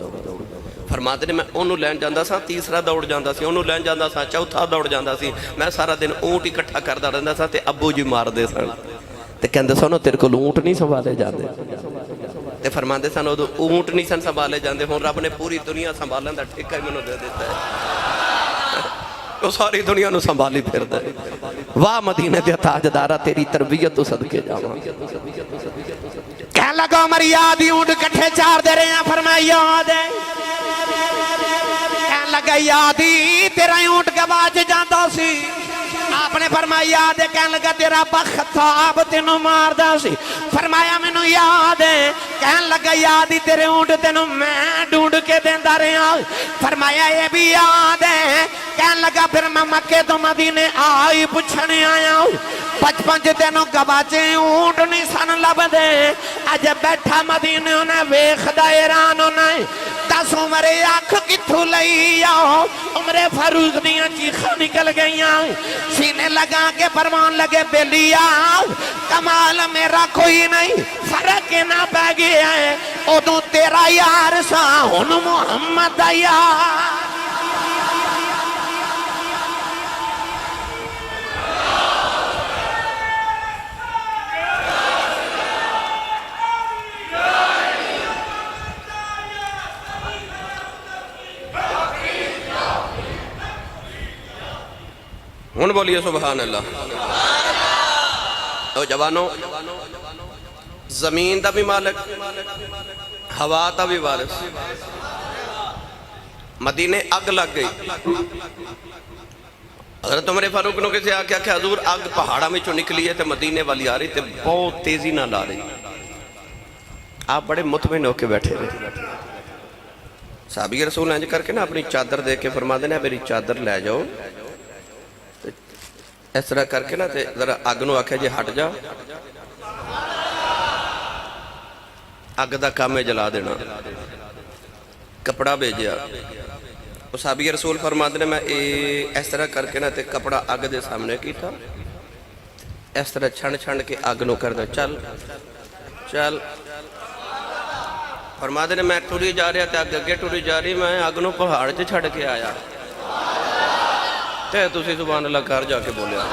فرما دے میں اونوں لین جاندہ سا تیسرا دوڑ جاندہ سی اونوں لین جاندہ سا چوتھا دوڑ جاندہ سی میں سارا دن اونٹ اکٹھا کردہ رہندہ سا تے ابو جی مار دے سن تے کہندے سنو تیرے کو اونٹ نہیں سنبھالے جاندے تے فرماندے سن اونٹ نہیں سن سنبھالے جاندے ہوں رب نے پوری دنیا سنبھالن دا ٹھیکہ ہی منوں دے دیتا ہے وہ ساری دنیا نو سنبھالی پھر دے واہ مدینہ دے تاجدارہ تیری تربیت تو صدقے جاواں کہنے لگا عمر یاد ہی اونٹ کٹھے چار دے رہے ہیں فرمایا یاد ہے کہنے لگا یاد ہی تیرا اونٹ گواچ جاندہ سی آپ نے فرمایا یاد ہے کہنے لگا تیرا بختاب تینوں ماردہ سی فرمایا میں نو یاد ہے کہنے لگا یاد ہی تیرے اونٹ تینوں میں ڈھونڈ کے دیندہ رہا فرمایا یہ بھی یاد ہے کہنے لگا پھر میں مکے تو مدینے آئی پوچھنے آیا ہوں بچپن تینوں گواچے اونٹ نہیں سن لب دے اج بیٹھا مدینے انہیں ویخ دائران انہیں دس عمر آنکھ کتھو لئی آؤ عمر فاروق دیاں چیخاں نکل گئیاں سینے لگا کے فرمان لگے بیلیا کمال میرا کوئی نہیں فرق نہ پہ گیا ہے ادھو تیرا یار سا ہن محمد یار ہن بولیے سبحان اللہ او جوانوں زمین دا بھی مالک ہوا دا بھی وارث مدینے اگ لگ گئی حضرت عمر فاروق نے کسی آکھیا کہ حضور اگ پہاڑا میں چو نکلی ہے تے مدینے والی آ رہی تے بہت تیزی نہ لا رہی آپ بڑے مطمئن ہو کے بیٹھے رہے صحابی رسول انج کر کے نا اپنی چادر دے کے فرما دینا میری چادر لے جاؤ اس طرح کر کے نا تے ذرا اگ نو آکھے جے ہٹ جا اگ دا کام ہے جلا دینا کپڑا بھیجیا صحابی رسول فرماتے ہیں میں اس طرح کر کے نا تے کپڑا اگ دے سامنے کی تھا اس طرح چھنڈ کے اگ نو کر دے چل چل فرماتے ہیں میں ٹوری جا رہا تے اگ اگے ٹوری جا رہی میں اگ نو پہاڑ سے چھڑ کے آیا تے تسی سبحان اللہ کر جا کے بولیا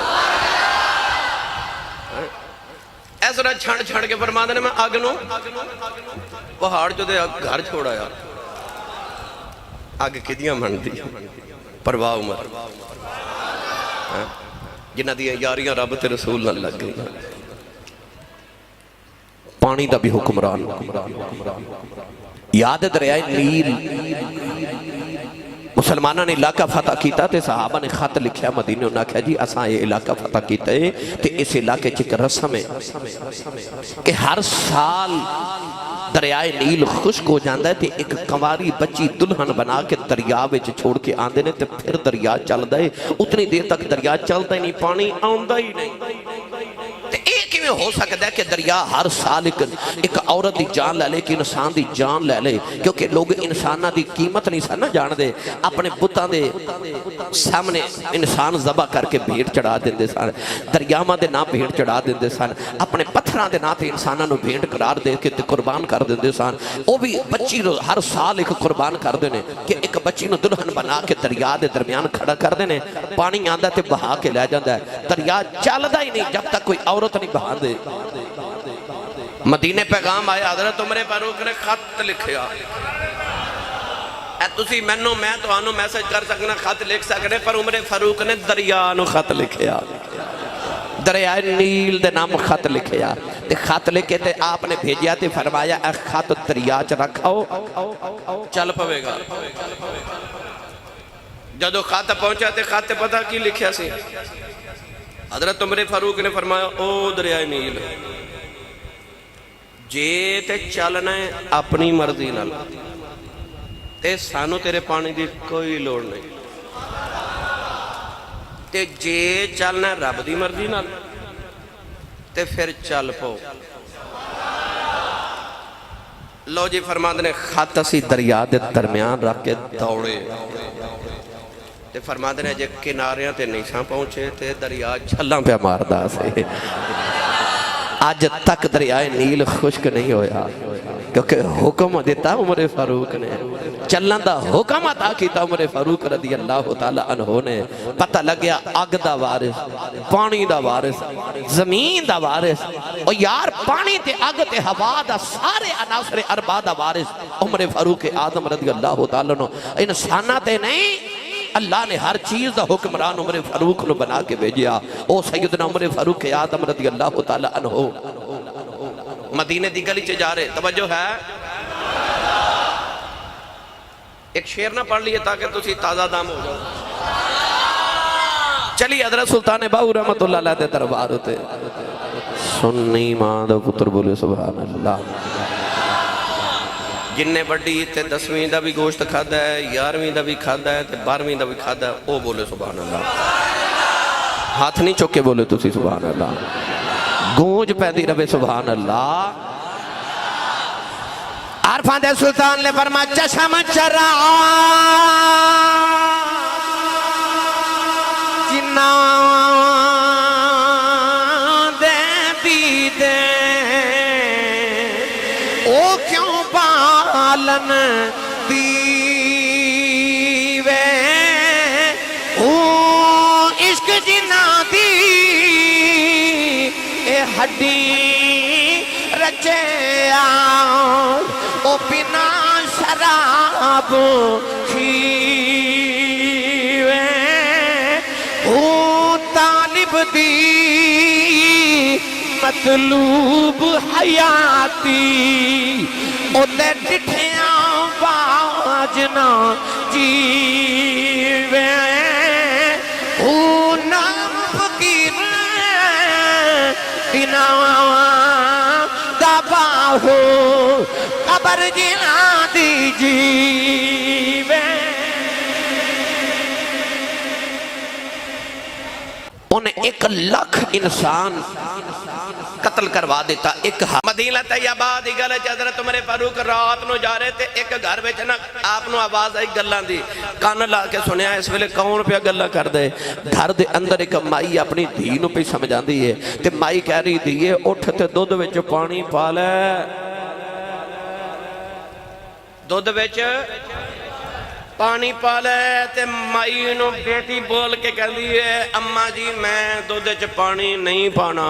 اس طرح چھنڈ کے فرماتے ہیں میں اگ نو پہاڑ جو دے گھر چھوڑا یا اگ کدیاں من دی پرواہ عمر جنہ دیا یاریاں رب تے رسول نہ لگ گئی پانی دا بھی حکمران یاد دریائے نیل مسلمانہ نے علاقہ فتح کیتا تے صحابہ نے خط لکھیا مدینے انہوں نے کہا جی اساں یہ علاقہ فتح کیتا ہے تے اس علاقے چک رسم ہے کہ ہر سال دریائے نیل خشک ہو جاندہ ہے تے ایک کنواری بچی دلہن بنا کے دریا وچ چھوڑ کے آندے نے تے پھر دریا چل دے اتنی دیر تک دریا چلتا ہی نہیں پانی آندہ ہی نہیں تے ایک ہی میں ہو سکتا ہے کہ دریا ہر سال ایک عورت دی جان لے لے ایک انسان دی جان لے لے کیونکہ لوگ انسانہ دی قیمت نہیں سن جان دے اپنے بتاں دے سامنے انسان ذبح کر کے بھیڑ چڑھا دیندے سن دریاواں دے نا بھیڑ چڑھا دیندے سن اپنے پتھراں دے نا تے انساناں نو بھیڑ قرار دے کے تے قربان کر دیندے سن او بھی بچی نو ہر سال ایک قربان کر دینے کہ ایک بچی نو دلہن بنا کے دریا دے درمیان کھڑا کر دینے پانی آندا تے بہا کے لے جاندا ہے دریا چلدا ہی نہیں جب تک کوئی عورت نہیں بہا دے مدینے پیغام آیا حضرت عمر فاروق نے خط لکھیا اے تسی مینوں میں تو آنو میسج کر سکنا خط لکھ سکنے پر عمر فاروق نے دریا نو خط لکھیا دریائے نیل دے نام خط لکھیا تے خط لے کے تے آپ نے بھیجیا تے فرمایا اے خط دریا چ رکھو چل پوے گا۔ جدو خط پہنچا تے خط پتہ کی لکھیا سی؟ حضرت عمر فاروق نے فرمایا او دریائے نیل جے تے چلنا ہے اپنی مرضی نال تے سانو تیرے پانی دی کوئی لوڑ نہیں، تے جے چلنا ہے رب دی مرضی نال تے پھر چل پو۔ لو جی فرماندے نے خط اسی دریا دے درمیان رکھ کے دوڑے تے فرماندے نے جے کناریاں تے نہیں ساں پہنچے تے دریا چھلاں پہ ماردا سے۔ آج تک دریائے نیل خشک نہیں ہویا کیونکہ حکم دیتا عمر فاروق نے، چلن دا حکم عطا کیتا عمر فاروق رضی اللہ تعالیٰ عنہ نے۔ پتہ لگیا اگ دا وارث، پانی دا وارث، زمین دا وارث، اور یار پانی تے اگ تے ہوا دا سارے عناصر اربع دا وارث عمر فاروق اعظم رضی اللہ تعالیٰ عنہ۔ انسانہ تے نہیں، اللہ نے ہر چیز دا حکمران عمر فاروق نے بنا کے بھیجیا۔ او سیدنا عمر فاروق اعظم رضی اللہ تعالیٰ عنہ مدینہ دی گلی چ جا رہے، توجہ ہے؟ ایک شعر نہ پڑھ لیے تاکہ تسی تازہ دم ہو جاؤ۔ چلی حضرت سلطان باہو رحمت اللہ علیہ دے دربار ہوتے، سنی ماں دا پتر بولے سبحان اللہ۔ جن نے بڑی تے 10ویں دا بھی گوشت کھادا ہے، 11ویں دا بھی کھادا ہے تے 12ویں دا بھی کھادا ہے، او بولے سبحان اللہ۔ ہاتھ نہیں چکے بولے تسی سبحان اللہ، گونج پیدی رہے سبحان اللہ۔ عرفان دے سلطان نے فرمایا چشم چرا جنا دے دیدے او کیوں بالن دیوے او عشق جنا دی اے ہڈی رچے آؤ او بنا شراب کھیوے او طالب دی مطلوب حیاتی او تے ڈٹھیاں باجنا جیوے او نام فقیر بنا دباہو قبر جنا دی جیوے۔ انہیں 1 لاکھ انسان قتل کروا دیتا۔ ایک مدینہ طیبہ دی گل وچ حضرت عمر فاروق رات نو جا رہے تے ایک گھر وچ نا آپ نو آواز آئی گلاں دی، کان لا کے سنیا اس ویلے کون پیا گلاں کر دے۔ گھر دے اندر ایک مائی اپنی دھی نو پہ سمجھاندی ہے تے مائی کہہ رہی دھیے اٹھ تے دودھ وچ پانی پا لے، دودھ وچ پانی پا لے۔ تے مائی نو بیٹی بول کے کہندی ہے اماں جی میں دودھ وچ پانی نہیں پانا۔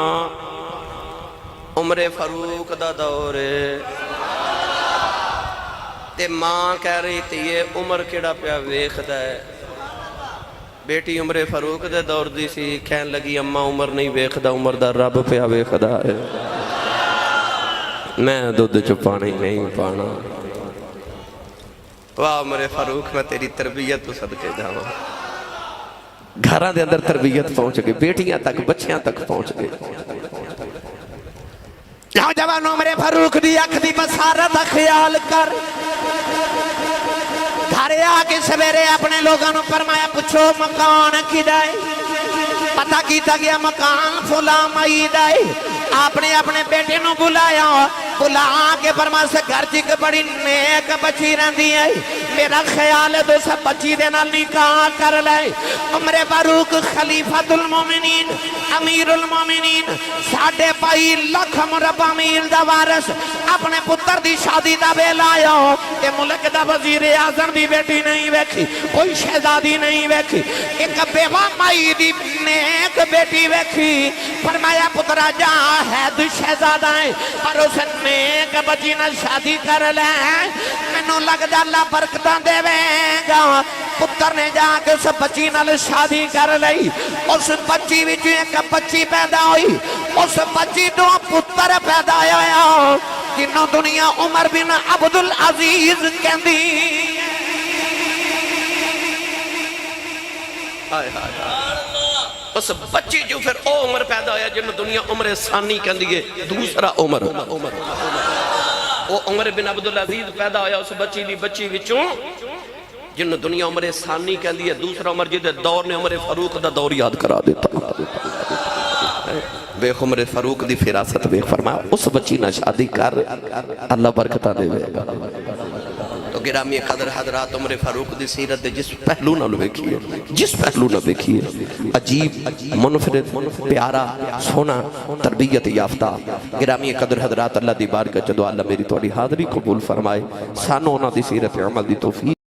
عمر فاروق دا دور ہے تے ماں کہہ رہی تھی یہ عمر کیڑا پیا ویکھدا ہے۔ بیٹی عمر فاروق دے دور دی سی، کہن لگی اماں عمر نہیں ویکھدا، عمر دا رب پیا ویکھدا ہے، میں دودھ چ پانی نہیں پانا۔ واہ عمر فاروق میں تیری تربیت تو صدقے جاواں۔ گھراں دے اندر تربیت پہنچ گئی، بیٹیاں تک بچیاں تک پہنچ گئی۔ نوجوان عمر فاروق دی اکھ دی بصارت دا خیال کر، گھر آ کے سویرے اپنے لوگوں نے فرمایا پوچھو مکان کدا ہے؟ پتہ کیتا گیا مکان فلاں مائی دا ہے۔ آپ نے اپنے بیٹے نو بلایا، بلا کے فرمایا سے گھر چک بڑی نیک بچی رہندی ہے، میرا خیال ہے تو سب بچی دے نال نکاح کر لے۔ عمر فاروق خلیفۃ المومنین امیر المومنین 2.5 لاکھ مربع میل دا وارث اپنے پتر دی شادی دا ویل آیا کہ ملک دا وزیر اعظم دی بیٹی نہیں ویکھی، کوئی شہزادی نہیں ویکھی، ایک بیوہ مائی دی نیک بیٹی ویکھی فرمایا پترا جا ہے دو شہزادہ ہے پر اس نیک بچی نہ شادی کر لے مینوں لگدا اللہ برکتاں دے گا پتر نے جا کے اس بچی نال شادی کر لئی اس بچی وچ ایک بچی پیدا ہوئی اس بچی تو پتر پیدا ہویا جنوں دنیا عمر بن عبدالعزیز کہندی اس بچی جو پھر او عمر پیدا ہویا جنہوں دنیا عمر ثانی کہندی ہے دوسرا عمر او عمر بن عبدالعزیز پیدا ہویا اس بچی دی بچی وچوں جنہوں دنیا عمر ثانی کہندی ہے دوسرا عمر جدے دور نے عمر فاروق دا دور یاد کرا دیتا بیخ عمر فاروق دی فراست بیخ فرمایا اس بچی نہ شادی کر اللہ برکتہ دے گا تو گرامی قدر حضرات عمر فاروق دی سیرت دے جس پہلو نہ لکھیے عجیب منفرد پیارا سونا تربیت یافتہ گرامی قدر حضرات اللہ دی بارگاہ چ دعا اللہ میری تواڈی حاضری قبول فرمائے سانو انہاں دی سیرت عمل دی توفیق